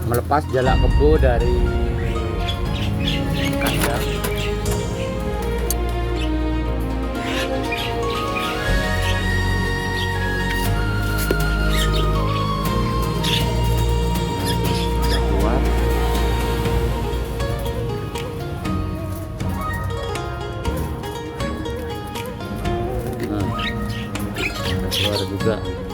melepas jalak kebo dari kandang. Sudah keluar. Nah, sudah keluar juga.